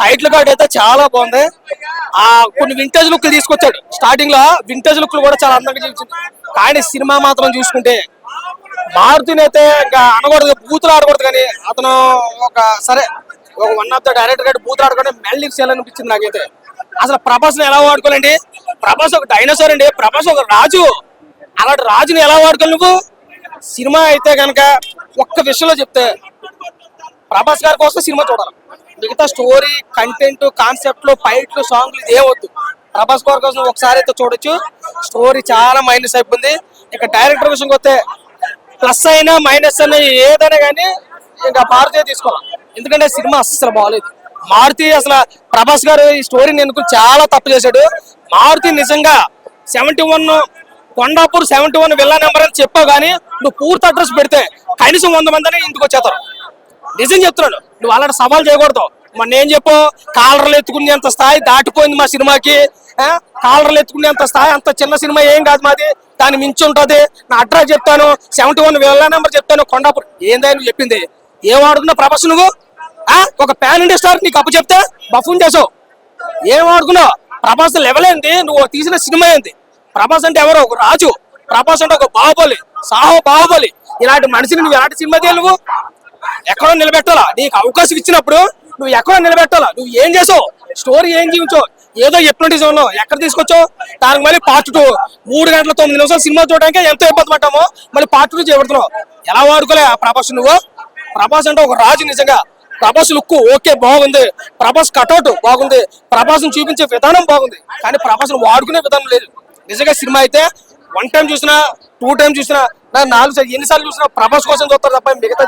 Title card అయితే చాలా బాగుంది. ఆ కొన్ని వింటేజ్ లుక్ తీసుకొచ్చాడు. స్టార్టింగ్ లో వింటేజ్ లుక్ కూడా చాలా అందంగా చూపించింది. కానీ సినిమా మాత్రం చూసుకుంటే మారుతిని అయితే ఇంకా అనకూడదు, బూతులు ఆడకూడదు. కానీ అతను ఒక సరే ఒక వన్ ఆఫ్ ద డైరెక్టర్ గారి బూతులు ఆడుకుంటే మెల్లిక్స్ చేయాలనిపించింది నాకైతే. అసలు ప్రభాస్ ని ఎలా వాడుకోవాలండి? ప్రభాస్ ఒక డైనోసార్ అండి, ప్రభాస్ ఒక రాజు. అలాంటి రాజుని ఎలా వాడుకోవాలి నువ్వు? సినిమా అయితే కనుక ఒక్క విషయంలో చెప్తే ప్రభాస్ గారి కోసం సినిమా చూడాలి. మిగతా స్టోరీ, కంటెంట్, కాన్సెప్ట్లు, ఫైట్లు, సాంగ్లు ఇది ఏమొద్దు. ప్రభాస్ గారి కోసం ఒకసారి అయితే చూడొచ్చు. స్టోరీ చాలా మైనస్ అయిపోయింది. ఇక డైరెక్టర్ విషయంకి వస్తే ప్లస్ అయినా మైనస్ అయినా ఏదైనా కానీ ఇంకా మారుతి తీసుకోవాలి. ఎందుకంటే సినిమా అస్సలు బాగలేదు. మారుతి అసలు ప్రభాస్ గారు ఈ స్టోరీని ఎందుకు చాలా తప్పు చేశాడు. మారుతి నిజంగా 71 కొండాపూర్ 71 విల్లా నెంబర్ అని చెప్పావు, కానీ నువ్వు పూర్తి అడ్రస్ పెడితే కనీసం 100 మందిని ఇంటికి వచ్చేస్తారు. నిజం చెప్తున్నాడు. నువ్వు అలాంటి సవాల్ చేయకూడదు. మొన్న ఏం చెప్పు, కాలర్లు ఎత్తుకునేంత స్థాయి దాటిపోయింది మా సినిమాకి. కాలర్లు ఎత్తుకునేంత స్థాయి అంత చిన్న సినిమా ఏం కాదు మాది, దాన్ని మించి ఉంటది. నా అడ్రస్ చెప్తాను, 71 విల్లా నెంబర్ చెప్తాను, కొండాపూర్. ఏందా నువ్వు చెప్పింది? ఏం ఆడుకున్నావు ప్రభాస్ నువ్వు? ఒక పాన్ ఇండియా స్టార్ నీకు అప్పు చెప్తే బఫూన్ చేసావు. ఏం ఆడుకున్నావు? ప్రభాస్ లెవెల్ ఏంది? నువ్వు తీసిన సినిమా ఏంది? ప్రభాస్ అంటే ఎవరు? ఒక రాజు. ప్రభాస్ అంటే ఒక బాహుబలి, సాహో బాహుబలి. ఇలాంటి మనిషిని నువ్వు ఎలాంటి సినిమా తీయాలి? నువ్వు ఎక్కడో నిలబెట్టాలా? నీకు అవకాశం ఇచ్చినప్పుడు నువ్వు ఎక్కడో నిలబెట్టాలా? నువ్వు ఏం చేసావు? స్టోరీ ఏం జీవించావు? ఏదో హిప్నోటిజం లో ఎక్కడ తీసుకొచ్చావు? దానికి మళ్ళీ పార్ట్ 2 3 గంటల 9 నిమిషాలు సినిమా చూడడానికి ఎంతో ఇబ్బంది పడ్డాము. మళ్ళీ పార్ట్ 2 చేపడుతున్నావు. ఎలా వాడుకోలే ఆ ప్రభాస్ నువ్వు? ప్రభాస్ అంటే ఒక రాజు. నిజంగా ప్రభాస్ లుక్ ఓకే బాగుంది, ప్రభాస్ కటౌట్ బాగుంది, ప్రభాస్ చూపించే విధానం బాగుంది. కానీ ప్రభాస్ వాడుకునే విధానం లేదు. నిజంగా సినిమా అయితే 1 టైం చూసినా 2 టైం చూసినా 4 ఎన్నిసార్లు చూసినా ప్రభాస్ కోసం చూస్తారు తప్ప మిగతా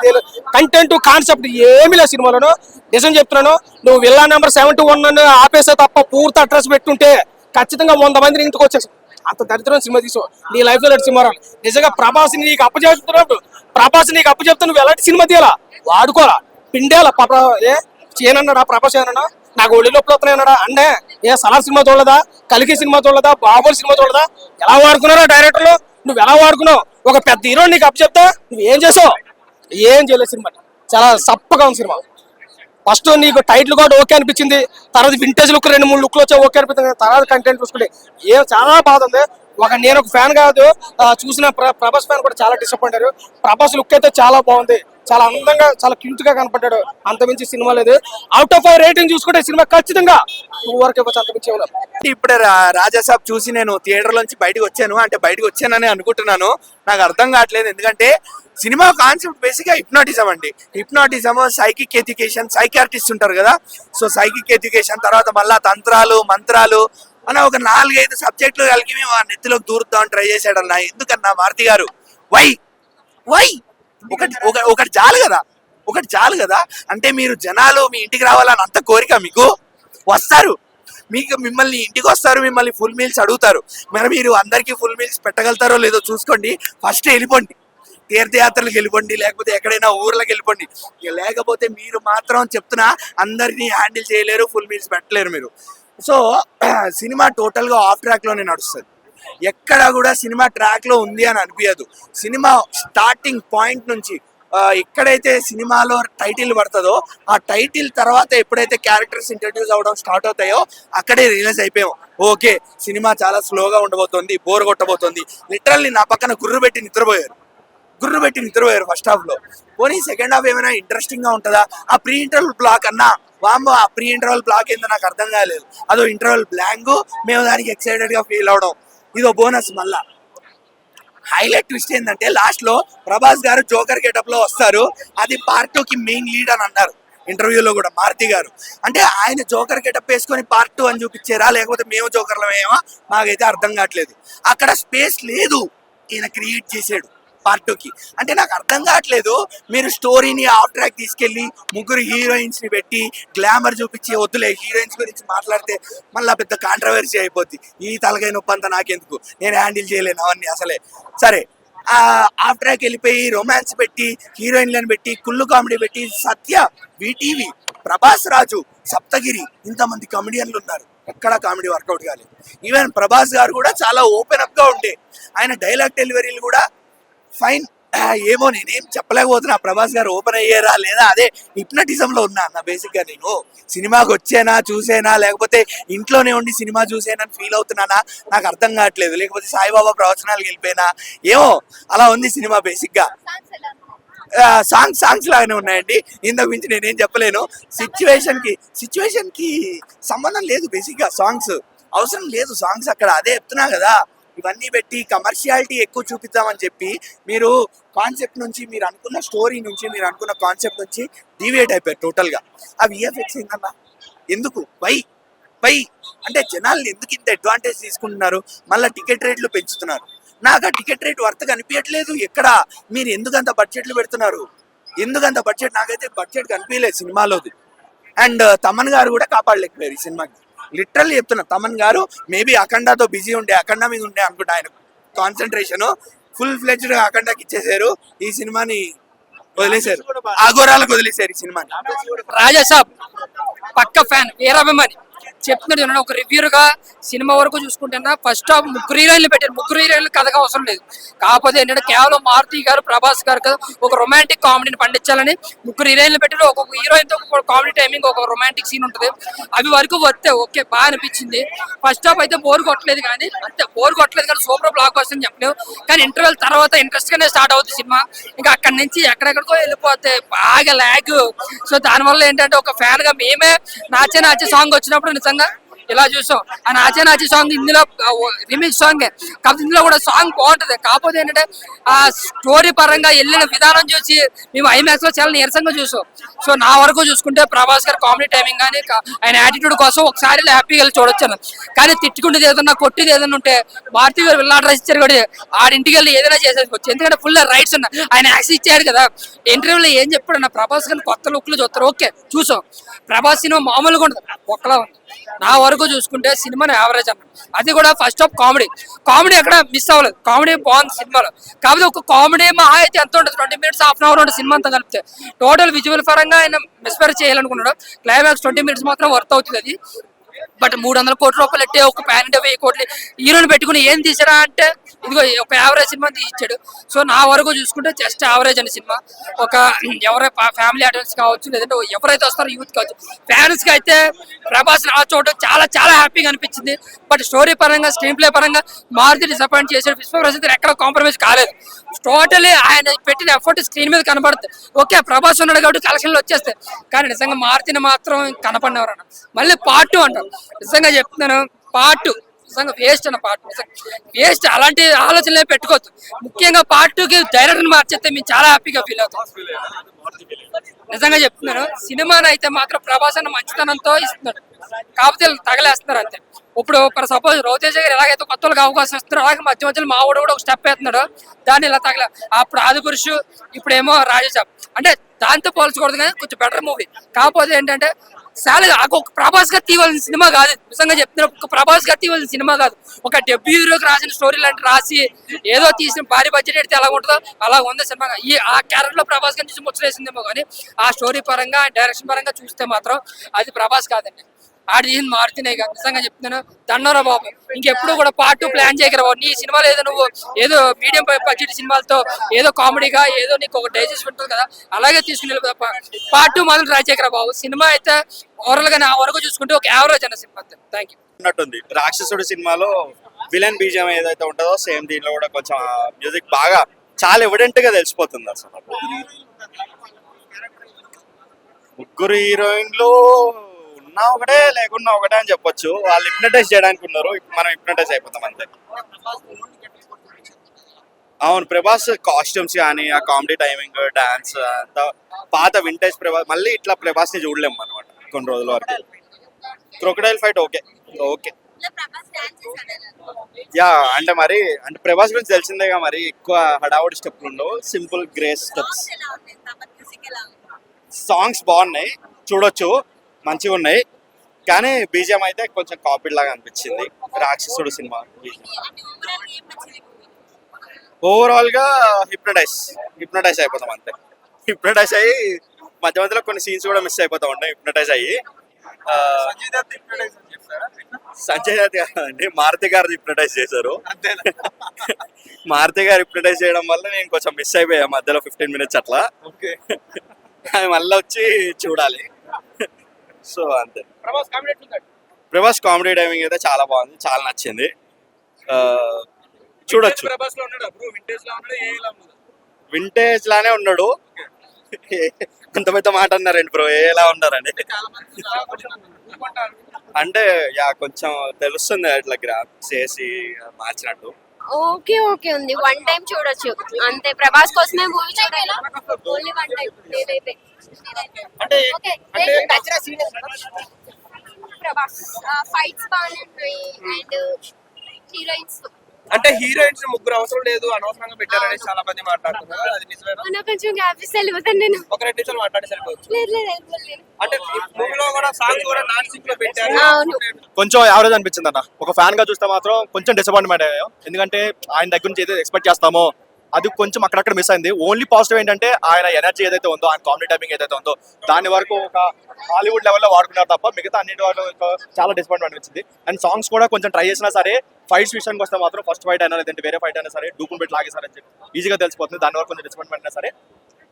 కంటెంట్, కాన్సెప్ట్ ఏమీ లేదు సినిమాలోను. నిజం చెప్తున్నాను. నువ్వు విల్లా నెంబర్ 71 ఆపేసే తప్ప పూర్తి అడ్రస్ పెట్టుంటే ఖచ్చితంగా 100 మందిని ఇంటికి వచ్చేసి అంత దరిద్రం సినిమా తీసు నీ లైఫ్ లో సినిమా రాలి. నిజంగా ప్రభాస్ నీకు అప్పు చెప్తున్నప్పుడు నువ్వు ఎలాంటి సినిమా తీయాలా? వాడుకోవాలా, పిండేలా. చేయనన్నాడా ప్రభాస్? ఏమన్నా నాకు ఒళ్ళు నొప్పులు వస్తున్నాయన్నాడా? అంటే సలార్ సినిమా చూడలేదా? కలికి సినిమా చూడలేదా? బాహుబలి సినిమా చూడలేదా? ఎలా వాడుకున్నారా డైరెక్టర్లు? నువ్వు ఎలా వాడుకున్నావు? ఒక పెద్ద హీరో నీకు అప్పు చెప్తా నువ్వు ఏం చేసావు? ఏం చేయలేదు. సినిమా చాలా సప్పగా ఉంది సినిమా. ఫస్ట్ నీకు టైటిల్ కూడా ఓకే అనిపించింది, తర్వాత వింటేజ్ లుక్ 2-3 లుక్లు వచ్చా ఓకే అనిపించింది, తర్వాత కంటెంట్ చూసుకుంటే చాలా బాధ ఉంది. నేను ఒక ఫ్యాన్ కాదు, చూసిన ప్రభాస్ ఫ్యాన్ కూడా చాలా డిసప్పాయింట్ అయ్యారు. ప్రభాస్ లుక్ అయితే చాలా బాగుంది, చాలా అందంగా, చాలా క్యూట్ గా కనపడ్డాడు. అంతమించి సినిమా లేదు. అవుట్ ఆఫ్ 5 రేటింగ్ చూసుకుంటే సినిమా ఖచ్చితంగా 2 వరకు ఇవ్వచ్చు, అంతమించి ఇవ్వలేదు. ఇప్పుడే రాజాసాబ్ చూసి నేను థియేటర్ నుంచి బయటకు వచ్చాను. అంటే బయటకు వచ్చానని అనుకుంటున్నాను, నాకు అర్థం కావట్లేదు. ఎందుకంటే సినిమా కాన్సెప్ట్ బేసిక్ గా హిప్నాటిజం అండి. హిప్నాటిజం, సైకిక్ ఎడ్యుకేషన్, సైకార్టిస్ట్ ఉంటారు కదా, సో సైకిక్ ఎడ్యుకేషన్ తర్వాత మళ్ళా తంత్రాలు, మంత్రాలు అని ఒక 4-5 సబ్జెక్టులు కలిగి మేము ఆ నెత్తిలోకి దూరుతామని ట్రై చేశాడన్నా. ఎందుకన్నా మారుతి గారు? వై వై ఒకటి చాలు కదా, ఒకటి చాలు కదా. అంటే మీరు జనాలు మీ ఇంటికి రావాలని అంత కోరిక మీకు? వస్తారు, మిమ్మల్ని ఇంటికి వస్తారు, మిమ్మల్ని ఫుల్ మీల్స్ అడుగుతారు. మరి మీరు అందరికీ ఫుల్ మీల్స్ పెట్టగలుగుతారో లేదో చూసుకోండి. ఫస్ట్ వెళ్ళిపోండి, తీర్థయాత్రలకు వెళ్ళిపోండి, లేకపోతే ఎక్కడైనా ఊర్లకు వెళ్ళిపోండి. లేకపోతే మీరు మాత్రం చెప్తున్నా అందరినీ హ్యాండిల్ చేయలేరు, ఫుల్ మీల్స్ పెట్టలేరు మీరు. సో సినిమా టోటల్ గా ఆఫ్ ట్రాక్ లోనే నడుస్తుంది. ఎక్కడ కూడా సినిమా ట్రాక్ లో ఉంది అని అనిపించదు. సినిమా స్టార్టింగ్ పాయింట్ నుంచి ఎక్కడైతే సినిమాలో టైటిల్ పడుతుందో ఆ టైటిల్ తర్వాత ఎప్పుడైతే క్యారెక్టర్స్ ఇంట్రడ్యూస్ అవ్వడం స్టార్ట్ అవుతాయో అక్కడే రియలైజ్ అయిపోయాం, ఓకే సినిమా చాలా స్లోగా ఉండబోతోంది, బోర్ కొట్టబోతోంది. లిటరల్లీ నా పక్కన గుర్రు పెట్టి నిద్రపోయారు ఫస్ట్ హాఫ్ లో. పోనీ సెకండ్ హాఫ్ ఏమైనా ఇంట్రెస్టింగ్ గా ఉంటుందా? ఆ ప్రీ ఇంటర్వల్ బ్లాక్ అన్నా వామ్మో, ఆ ప్రీ ఇంటర్వల్ బ్లాక్ ఏందో నాకు అర్థం కాలేదు. అదో ఇంటర్వల్ బ్లాంక్, మేము దానికి ఎక్సైటెడ్ గా ఫీల్ అవడం, ఇదో బోనస్. మళ్ళా హైలైట్ ట్విస్ట్ ఏంటంటే లాస్ట్ లో ప్రభాస్ గారు జోకర్ గెటప్ లో వస్తారు. అది పార్ట్ 2 కి మెయిన్ లీడ్ అని అన్నారు ఇంటర్వ్యూలో కూడా మారుతి గారు. అంటే ఆయన జోకర్ గెటప్ వేసుకొని పార్ట్ 2 అని చూపించారా, లేకపోతే మేము జోకర్లో ఏమో మాకైతే అర్థం కావట్లేదు. అక్కడ స్పేస్ లేదు, ఈయన క్రియేట్ చేసాడు పార్ట్ 2 కి. అంటే నాకు అర్థం కావట్లేదు, మీరు స్టోరీని ఆఫ్ ట్రాక్ తీసుకెళ్లి 3 హీరోయిన్స్ ని పెట్టి గ్లామర్ చూపించి, వద్దులే హీరోయిన్స్ గురించి మాట్లాడితే మళ్ళీ పెద్ద కాంట్రవర్సీ అయిపోద్ది, ఈ తలకాయ నొప్పి అంతా నాకెందుకు, నేను హ్యాండిల్ చేయలేను అవన్నీ అసలే. సరే ఆఫ్ ట్రాక్ వెళ్ళిపోయి రొమాన్స్ పెట్టి, హీరోయిన్లను పెట్టి, కుళ్ళు కామెడీ పెట్టి, సత్య, వీటీవీ, ప్రభాస్ రాజు, సప్తగిరి, ఇంతమంది కామెడియన్లు ఉన్నారు, ఎక్కడ కామెడీ వర్కౌట్ కాలేదు. ఈవెన్ ప్రభాస్ గారు కూడా చాలా ఓపెన్ అప్ గా ఉండే, ఆయన డైలాగ్ డెలివరీలు కూడా ఫైన్ ఏమో నేనేం చెప్పలేకపోతున్నా. ప్రభాస్ గారు ఓపెన్ అయ్యారా లేదా అదే హిప్నటిజం లో ఉన్నా అన్న. బేసిక్ గా నేను సినిమాకి వచ్చేనా చూసేనా లేకపోతే ఇంట్లోనే ఉండి సినిమా చూసేనా అని ఫీల్ అవుతున్నానా నాకు అర్థం కావట్లేదు. లేకపోతే సాయిబాబా ప్రవచనాలకు వెళ్ళిపోయినా ఏమో అలా ఉంది సినిమా బేసిక్ గా. సాంగ్స్ లాగానే ఉన్నాయండి. ఇంతకు మించి నేనేం చెప్పలేను. సిచ్యువేషన్ కి సంబంధం లేదు. బేసిక్ గా సాంగ్స్ అవసరం లేదు. సాంగ్స్ అక్కడ అదే చెప్తున్నా కదా. ఇవన్నీ పెట్టి కమర్షియాలిటీ ఎక్కువ చూపిద్దామని చెప్పి మీరు కాన్సెప్ట్ నుంచి, మీరు అనుకున్న స్టోరీ నుంచి, మీరు అనుకున్న కాన్సెప్ట్ నుంచి డీవియేట్ అయిపోయారు టోటల్ గా. ఆ విఎఫ్ఎక్స్ ఏంటన్నా ఎందుకు వై అంటే జనాల్ని ఎందుకు ఇంత అడ్వాంటేజ్ తీసుకుంటున్నారు? మళ్ళీ టికెట్ రేట్లు పెంచుతున్నారు. నాకు ఆ టికెట్ రేట్ వర్త్ కనిపించట్లేదు. ఎక్కడ మీరు ఎందుకంత బడ్జెట్లు పెడుతున్నారు? ఎందుకంత బడ్జెట్? నాకైతే బడ్జెట్ కనిపించలేదు సినిమాలోది. అండ్ తమన్ గారు కూడా కాపాడలేకపోయారు ఈ సినిమాకి. లిటరల్లీ చెప్తున్నా, తమన్ గారు మేబీ అఖండాతో బిజీ ఉండే, అఖండ మీద ఉండే అనుకుంటా ఆయన కాన్సన్ట్రేషన్. ఫుల్ ఫ్లెడ్జ్డ్ అఖండాకి ఇచ్చేసారు. ఈ సినిమాని వదిలేశారు, ఆగోరాలకు వదిలేశారు ఈ సినిమాని. రాజాసాబ్ పక్క ఫ్యాన్, వీరాభిమాని చెప్తున్నాడు. ఒక రివ్యూగా సినిమా వరకు చూసుకుంటున్నా ఫస్ట్ హాఫ్ ముగ్గురు హీరోయిన్లు పెట్టారు. ముగ్గురు హీరోయిన్లు కథగా అవసరం లేదు. కాకపోతే ఏంటంటే కేవలం మారుతి గారు, ప్రభాస్ గారు కదా ఒక రొమాంటిక్ కామెడీని పండించాలని ముగ్గురు హీరోయిన్లు పెట్టారు. ఒక్కొక్క హీరోయిన్ తో ఒక కామెడీ టైమింగ్, ఒక రొమాంటిక్ సీన్ ఉంటుంది. అవి వరకు వస్తే ఓకే, బాగా అనిపించింది. ఫస్ట్ హాఫ్ అయితే బోర్ కొట్టలేదు, కానీ సూపర్ బ్లాక్ బస్టర్ అని చెప్పలేవు. కానీ ఇంటర్వెల్ తర్వాత ఇంట్రెస్ట్ గానే స్టార్ట్ అవుతుంది సినిమా. ఇంకా అక్కడి నుంచి ఎక్కడెక్కడికో వెళ్ళిపోతే బాగా ల్యాగ్. సో దానివల్ల ఏంటంటే ఒక ఫ్యాన్ గా మేమే నాచే సాంగ్ వచ్చినప్పుడు నిజంగా ఇలా చూసాం. ఆ నాచే సాంగ్ ఇందులో రిమిక్స్ సాంగ్, కాకపోతే ఇందులో కూడా సాంగ్ బాగుంటది. కాకపోతే ఏంటంటే ఆ స్టోరీ పరంగా వెళ్ళిన విధానం చూసి మేము ఐమాక్స్ లో చాలా నీరసంగా చూసాం. సో నా వరకు చూసుకుంటే ప్రభాస్ గారి కామెడీ టైమింగ్ కానీ ఆయన యాటిట్యూడ్ కోసం ఒకసారి హ్యాపీగా వెళ్ళి చూడొచ్చాను. కానీ తిట్టుకుంటేది ఏదన్నా, కొట్టిది ఏదన్నా ఉంటే భారతీ గారు విల్లాడు రాసిచ్చారు కూడా ఆడింటికి వెళ్ళి ఏదైనా చేసేసుకోవచ్చు. ఎందుకంటే ఫుల్ రైట్స్ ఉన్నాయి. ఆయన యాక్సెస్ ఇచ్చాడు కదా. ఇంటర్వ్యూలో ఏం చెప్పాడు అన్న, ప్రభాస్ గారిని కొత్త లుక్లు చూస్తారు. ఓకే చూసాం. ప్రభాస్ సినిమా మామూలుగా ఉండదు, ఒకలా ఉంది. నా వరకు చూసుకుంటే సినిమాని యావరేజ్ అన్న. అది కూడా ఫస్ట్ హాఫ్ కామెడీ ఎక్కడ మిస్ అవ్వలేదు. కామెడీ బాగుంది సినిమాలో. కాకపోతే ఒక కామెడీ మహా అయితే ఎంత ఉంటుంది, 20 minutes హాఫ్ అన్ అవర్ ఉంటుంది సినిమా అంతా కలిపితే. టోటల్ విజువల్ పరంగా ఆయన మిస్ఫైర్ చేయాలనుకున్నాడు. క్లైమాక్స్ 20 minutes మాత్రం వర్త్ అవుతుంది అది. బట్ 300 కోట్ల రూపాయలు ఎట్టే ఒక ప్యాన్ 1000 కోట్లు హీరోని పెట్టుకుని ఏం తీసారా అంటే ఇదిగో ఒక యావరేజ్ సినిమా తీసిచ్చాడు. సో నా వరకు చూసుకుంటే జస్ట్ యావరేజ్ అనే సినిమా. ఒక ఎవరైతే ఫ్యామిలీ ఆడియన్స్ కావచ్చు, లేదంటే ఎవరైతే వస్తారో యూత్ కావచ్చు, ఫ్యాన్స్ కి అయితే ప్రభాస్ ఆ చోట చాలా చాలా హ్యాపీగా అనిపించింది. బట్ స్టోరీ పరంగా, స్క్రీన్ ప్లే పరంగా మారుతి డిసప్పాయింట్ చేశాడు. విశ్వప్రసిద్ధి ఎక్కడ కాంప్రమైజ్ కాలేదు. టోటలీ ఆయన పెట్టిన ఎఫర్ట్ స్క్రీన్ మీద కనబడుతుంది. ఓకే ప్రభాస్ ఉన్నాడు కాబట్టి కలెక్షన్లు వచ్చేస్తాయి, కానీ నిజంగా మారుతిని మాత్రం కనపడినవారు అన్న. మళ్ళీ పార్ట్ 2 అంటారు. నిజంగా చెప్తున్నాను, పార్ట్ 2 నిజంగా వేస్ట్ అన్న. Part waste. అలాంటి ఆలోచనలే పెట్టుకోవద్దు. ముఖ్యంగా పార్ట్ 2కి డైరెక్టర్ మార్చేస్తే మేము చాలా హ్యాపీగా ఫీల్ అవుతాం. నిజంగా చెప్తున్నాను, సినిమాని అయితే మాత్రం ప్రభాస్ అన్న మంచితనంతో ఇస్తున్నాడు. కాకపోతే తగలేస్తున్నారు అంతే. ఇప్పుడు ఫర్ సపోజ్ రవితేజ గారు ఎలాగైతే కొత్త వాళ్ళకి అవకాశం ఇస్తున్నారో, అలాగే మధ్య మధ్యలో మా వాడు కూడా ఒక స్టెప్ వేస్తున్నాడు. దాన్ని ఇలా తగల. అప్పుడు ఆదిపురుషు, ఇప్పుడేమో రాజసాబ్. అంటే దాంతో పోల్చకూడదు, కానీ కొంచెం బెటర్ మూవీ. కాకపోతే ఏంటంటే చాలా ఒక ప్రభాస్ గా తీయవలసిన సినిమా కాదు. నిజంగా చెప్తున్నా, ఒక ప్రభాస్ గా తీయవలసిన సినిమా కాదు. ఒక డెబ్యూ హీరోకి రాసిన స్టోరీ లాంటి రాసి ఏదో తీసిన భారీ బడ్జెట్ పెడితే ఎలా ఉంటుందో అలా ఉంది సినిమా. ఆ క్యారెక్టర్ లో ప్రభాస్ గారిని చూసి ముచ్చటేసిందేమో, కానీ ఆ స్టోరీ పరంగా, డైరెక్షన్ పరంగా చూస్తే మాత్రం అది ప్రభాస్ కాదండి. ఆడి తీసిన మారుతినే కాదు. నిజంగా చెప్తున్నాను, దండోరా బాబు. ఇంకెప్పుడు కూడా పార్ట్ 2 ప్లాన్ చేయగల. నీ సినిమాలో ఏదో నువ్వు ఏదో మీడియం బడ్జెట్ సినిమాలతో ఏదో కామెడీగా ఏదో నీకు ఒక డైజెస్ట్ ఉంటుంది కదా, అలాగే తీసుకుని తప్ప పార్ట్ 2 మాత్రం ట్రై చేయగల బాబు. సినిమా అయితే ఓవరాల్ గా నా వరకు చూసుకుంటే ఒక యావరేజ్ అన్న సినిమా. Thank you. ఉన్నట్టుంది రాక్షసుడు సినిమాలో విలన్ బీజం ఏదైతే ఉంటుందో సేమ్ దీనిలో కూడా కొంచెం మ్యూజిక్ బాగా చాలా ఎవిడెంట్ గా తెలిసిపోతుంది. అసలు ముగ్గురు హీరోయిన్లు ఉన్నా ఒకటే, లేకున్నా ఒకటే అని చెప్పొచ్చు. వాళ్ళు హిప్నటైజ్ చేయడానికి ఉన్నారు, మనం హిప్నటైజ్ అయిపోతాం అంతే. అవును, ప్రభాస్ కాస్ట్యూమ్స్ కానీ, ఆ కామెడీ టైమింగ్, డాన్స్ అంతా పాత వింటేజ్ ప్రభాస్. మళ్ళీ ఇట్లా ప్రభాస్ ని చూడలేము అనమాట కొన్ని రోజుల వరకు. Crocodile fight okay. యా, అంటే మరి అంటే ప్రభాస్ గురించి తెలిసిందేగా, మరి ఎక్కువ హడావుడి స్టెప్లు ఉండవు, సింపుల్ గ్రేస్ స్టెప్స్. సాంగ్స్ బాగున్నాయి, చూడొచ్చు, మంచిగా ఉన్నాయి. కానీ బీజిఎం అయితే కొంచెం కాపీ లాగా అనిపించింది రాక్షసుడు సినిమా. ఓవరాల్ గా హిప్నటైజ్ అయిపోతాం అంతే. హిప్నటైజ్ అయ్యి మధ్య మధ్యలో కొన్ని సీన్స్ కూడా మిస్ అయిపోతా ఉంటాయి హిప్నటైజ్ అయ్యి. సంజయ్ దత్ అండి, మారుతి గారు హిప్నటైజ్ చేశారు. మారుతి గారు హిప్నటైజ్ చేయడం వల్ల నేను కొంచెం మిస్ అయిపోయా మధ్యలో 15 minutes అట్లా. ఓకే. అది మళ్ళీ వచ్చి చూడాలి. సో అంతే. ప్రభాస్ కామెడీ ఎట్లుంది? ప్రభాస్ కామెడీ టైమింగ్ అయితే చాలా బాగుంది, చాలా నచ్చింది. ఆ, చూడొచ్చు. ప్రభాస్ లో ఉన్నాడు బ్రో, వింటేజ్ లో ఉన్నాడు, ఏ ఇలా ఉన్నాడు? వింటేజ్ లానే ఉన్నాడు. అంత పెద్ద మాట అన్నారండి బ్రో, ఎలా ఉన్నారని. చాలా మంది చాలా అనుకుంటారు. అంటే యా కొంచెం తెలుస్తుంది ఇట్లా గ్రాఫ్ చేసి మార్చినట్టు. ఓకే ఓకే ఉంది, వన్ టైం చూడొచ్చు అంతే. ప్రభాస్ కోసమే మూవీ చూడాలి, ఓన్లీ వన్ టైం. నేనైతే అంటే ఓకే. అంటే నచ్చిన సీన్ ప్రభాస్ ఫైట్స్ బాగానే ఉన్నాయి అండ్ హీరోయిన్స్ అంటే హీరోయిన్స్ ముగ్గురు అవసరం లేదు, అనవసరంగా పెట్టారని చాలా మంది మాట్లాడుతున్నారు. అది నిజమేనా? నాకు కొంచెం గ్యాప్ ఇస్తే వెళ్ళిపోతాను నేను. ఒక 2 నిమిషాలు మాట్లాడి సరిపోవచ్చు. లేదు లేదు వెళ్ళిపోలేను. అంటే మూవీలో కూడా సాంగ్స్ కూడా నాన్ సింక్ లో పెట్టారు. అవును. కొంచెం యావరేజ్ అనిపించింది అన్న. ఒక ఫ్యాన్ గా చూస్తే మాత్రం కొంచెం డిసప్పాయింట్మెంట్ అయ్యాం. ఎందుకంటే ఆయన దగ్గర నుంచి ఏదైతే ఎక్స్పెక్ట్ చేస్తామో అది కొంచెం అక్కడక్కడ మిస్ అయింది. ఓన్లీ పాజిటివ్ ఏంటంటే ఆయన ఎనర్జీ ఏదైతే ఉందో, ఆయన కామెడీ టైమింగ్ ఏదైతే ఉందో దాని వరకు ఒక హాలీవుడ్ లెవెల్లో వాడుకున్నారు తప్ప మిగతా అన్నిటి వాళ్ళు చాలా డిసప్పాయింట్మెంట్ అనిపించింది. అండ్ సాంగ్స్ కూడా కొంచెం ట్రై చేసినా సరే ఫైట్స్ విషయానికి వస్తే మాత్రం ఫస్ట్ ఫైట్ అయినా లేదంటే వేరే ఫైట్ అయినా సరే డూపులు పెట్టి లాగేసారని చెప్పి ఈజీగా తెలిసిపోతుంది. దాని వరకు కొంచెం డిసప్పాయింట్మెంట్ అయినా సరే.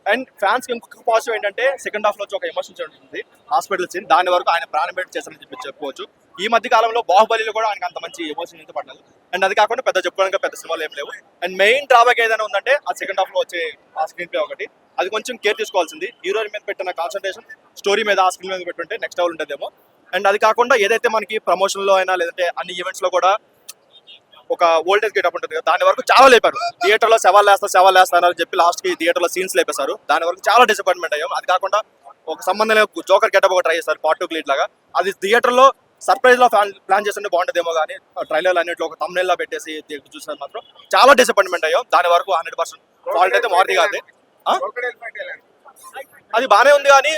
అండ్ ఫ్యాన్స్ కి ఇంకొక పాజిటివ్ ఏంటంటే సెకండ్ హాఫ్ లో వచ్చి ఒక ఎమోషన్ ఉంటుంది హాస్పిటల్ సీన్, దాని వరకు ఆయన ప్రాణం పెట్టి చేశారని చెప్పి చెప్పుకోవచ్చు. ఈ మధ్య కాలంలో బాహుబలిలో కూడా ఆయనకు అంత మంచి ఎమోషన్ అయితే పడలేదు. అండ్ అది కాకుండా పెద్ద చెప్పుకోవడానికి పెద్ద సినిమాలు ఏం లేవు. అండ్ మెయిన్ డ్రాబ్యాక్ ఏదైనా ఉందంటే ఆ సెకండ్ హాఫ్ లో వచ్చే ఆ స్క్రీన్ ప్లే ఒకటి, అది కొంచెం కేర్ తీసుకోవాల్సింది. హీరోయిన్ మీద పెట్టిన కాన్సన్ట్రేషన్ స్టోరీ మీద ఆ స్క్రీన్ మీద పెట్టుంటే నెక్స్ట్ లెవెల్ ఉంటుందేమో. అండ్ అది కాకుండా ఏదైతే మనకి ప్రమోషన్ లో అయినా లేదంటే అన్ని ఈవెంట్స్ లో కూడా ఒక వోల్టేజ్ గేటప్ ఉంటుంది కదా, దాని వరకు చాలా లేపారు. థియేటర్ లో సెవాల్ వేస్తారని చెప్పి లాస్ట్ కి థియేటర్ లో సీన్స్ లేపేశారు. దాని వరకు చాలా డిసప్పాయింట్మెంట్ అయ్యాం. అది కాకుండా ఒక సంబంధం లేని జోకర్ గెటప్ ఒక ట్రై చేస్తారు పార్ట్ 2 లీడ్ లాగా. అది థియేటర్ లో సర్ప్రైజ్ లో ప్లాన్ చేస్తుంటే బాగుంటుందేమో కానీ ట్రైలర్ అన్నింటిలో ఒక thumbnail లా పెట్టేసి చూసినది మాత్రం చాలా డిసప్పాయింట్మెంట్ అయ్యాం. దాని వరకు 100% ఫాల్ట్ అయితే మారుతి కాదు. అది బానే ఉంది కానీ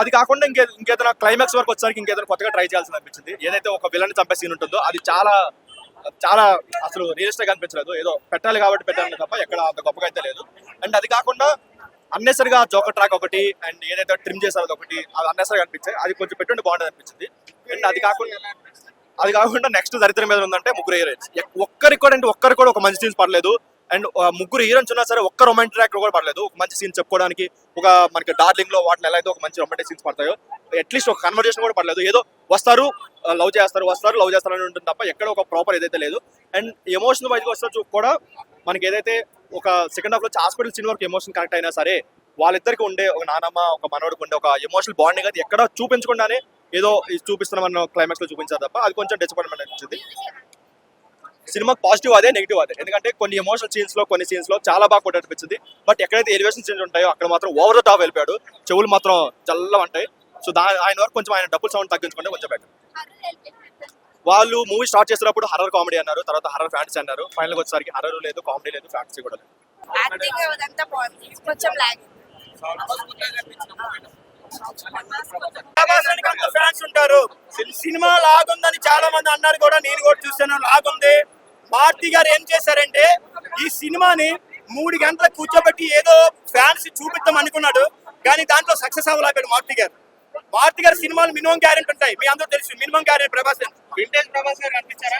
అది కాకుండా ఇంకేదైనా క్లైమాక్స్ వరకు వచ్చేసరికి ఇంకేదైనా కొత్తగా ట్రై చేయాల్సి అనిపించింది. ఏదైతే ఒక విలన్ చంపే సీన్ ఉంటుందో అది చాలా చాలా అసలు రియలిస్టిక్ అనిపించలేదు. ఏదో పెట్టాలి కాబట్టి పెట్టాలి తప్ప ఎక్కడ అంత గొప్పగా అయితే లేదు. అండ్ అది కాకుండా అన్నెసరిగా జోకర్ ట్రాక్ ఒకటి అండ్ ఏదైతే ట్రిమ్ చేశారో అది ఒకటి, అది అన్నెసరిగా అనిపించాయి. అది కొంచెం పెట్టుంటే బాగుంటుంది అనిపించింది. అండ్ అది కాకుండా నెక్స్ట్ దరిద్రం మీద ఉందంటే ముగ్గురు హీరోయిన్స్. ఒక్కరికి కూడా ఒక మంచి సీన్స్ పడలేదు. అండ్ ముగ్గురు హీరోయిన్స్ ఉన్నా సరే ఒక్క రొమాంటిక్ ట్రాక్ కూడా పడలేదు. ఒక మంచి సీన్ చెప్పుకోవడానికి ఒక మనకి డార్లింగ్ లో వాటిని ఎలా అయితే ఒక మంచి రొమాంటిక్ సీన్స్ పడతాయో అట్లీస్ట్ ఒక కన్వర్జేషన్ కూడా పడలేదు. ఏదో వస్తారు లవ్ చేస్తారు అని ఉంటుంది తప్ప ఎక్కడ ఒక ప్రాపర్ ఏదైతే లేదు. అండ్ ఎమోషన్ వైజ్గా వస్తే కూడా మనకి ఏదైతే ఒక సెకండ్ హాఫ్ లో హాస్పిటల్ సీన్ వరకు ఎమోషన్ కనెక్ట్ అయినా సరే వాళ్ళిద్దరికి ఉండే ఒక నానమ్మ ఒక మనవడికి ఉండే ఒక ఎమోషనల్ బాండింగ్ అది ఎక్కడ చూపించకుండానే ఏదో చూపిస్తున్నామన్న క్లైమాక్స్ లో చూపించారు తప్ప అది కొంచెం డిసప్పాయింట్మెంట్ అనిపించింది. సినిమా పాజిటివ్ అదే, నెగిటివ్ అదే. ఎందుకంటే కొన్ని ఎమోషనల్ కొన్ని సీన్స్ లో చాలా బాగా కొట్టి అనిపించింది. బట్ ఎక్కడైతే ఎలివేషన్ సీన్స్ ఉంటాయో అక్కడ మాత్రం ఓవర్ ద టాప్ వెళ్ళిపోయాడు. చెవులు మాత్రం చల్లగా ఉంటాయి. సో ఆయన వరకు కొంచెం ఆయన డబుల్ సౌండ్ తగ్గించుకుంటే కొంచెం బెటర్. వాళ్ళు మూవీ స్టార్ట్ చేసినప్పుడు హర్రర్ కామెడీ అన్నారు, తర్వాత హర్రర్ ఫ్యాంటసీ అన్నారు. ఫైనల్ వచ్చేసరికి హర్రర్ లేదు, కామెడీ లేదు, ఫ్యాంటసీ కూడా లేదు. యాక్టింగ్ అదంతా బాగుంది, కొంచెం లాగ్. ఫ్యాన్స్ ఉంటారు. సినిమా లాగుందని చాలా మంది అన్నారు కూడా, నేను కూడా చూసాను లాగుంది. మారుతి గారు ఏం చేశారంటే ఈ సినిమాని 3 గంటలకు కూర్చోబెట్టి ఏదో ఫ్యాన్స్ చూపిద్దాం అనుకున్నాడు కానీ దాంట్లో సక్సెస్ అవ్వలేకపోయాడు మారుతి గారి సినిమాలు మినిమం గ్యారెంటీ ఉంటాయి. మీ అందరూ తెలుసు మినిమం గ్యారెంటీ. ప్రభాస్ గారు అనిపించారా?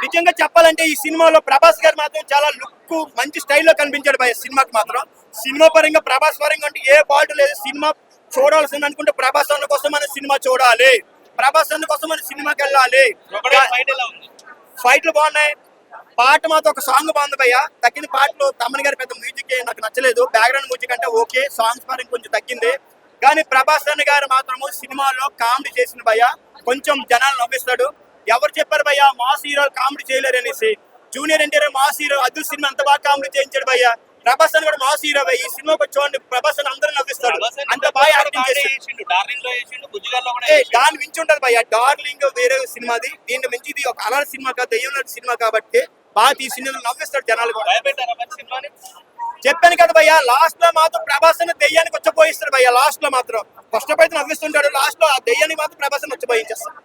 నిజంగా చెప్పాలంటే ఈ సినిమాలో ప్రభాస్ గారు మాత్రం చాలా లుక్ మంచి స్టైల్లో కనిపించాడు భయ. సినిమాకి మాత్రం సినిమా పరంగా ప్రభాస్ పరంగా అంటే ఏ ఫాల్ట్ లేదు. సినిమా చూడాల్సింది అనుకుంటే ప్రభాస్ అన్న కోసం మన సినిమా చూడాలి, ప్రభాస్ అన్న కోసం మన సినిమాకి వెళ్ళాలి. ఫైట్లు బాగున్నాయి, పాట మాత్రం ఒక సాంగ్ బాగుంది భయ్య. తగ్గిన పాటలు తమ్మని గారి పెద్ద మ్యూజిక్ నాకు నచ్చలేదు. బ్యాక్గ్రౌండ్ మ్యూజిక్ అంటే ఓకే, సాంగ్స్ పరంగా కొంచెం తగ్గింది. కానీ ప్రభాస్ అన్న గారు మాత్రము సినిమాలో కామెడీ చేసిన భయ్య, కొంచెం జనాలు నవ్విస్తాడు. ఎవరు చెప్పారు భయ్య మాస్ హీరో కామెడీ చేయలేరు అనేసి? Junior NTR mass hero, Arjun cinema అంత బాగా కామెడీ చేయించాడు భయ్య. ప్రభాస్ అని కూడా మాస్ హీరో భయ్య. ఈ సినిమాకి చూడండి ప్రభాస్ అని అందరూ నవ్విస్తాడు, అంత బాగా యాక్టింగ్ చేసి. దాని మించి ఉంటది భయ్య. డార్లింగ్ వేరే సినిమాది, దీన్ని మించి ఇది ఒక అలర్ సినిమా కాదు, దెయ్యం సినిమా కాబట్టి బాగా తీసి నవ్విస్తాడు జనాలు కూడా. చెప్పాను కదా భయ్య, లాస్ట్ లో మాత్రం ప్రభాస్ అని దెయ్యానికి వచ్చిపోయిస్తాడు భయ్య. లాస్ట్ లో మాత్రం ఫస్ట్ అయితే నవ్విస్తుంటాడు, లాస్ట్ లో ఆ దెయ్యానికి మాత్రం ప్రభాస్ అని వచ్చిపోయించేస్తాడు.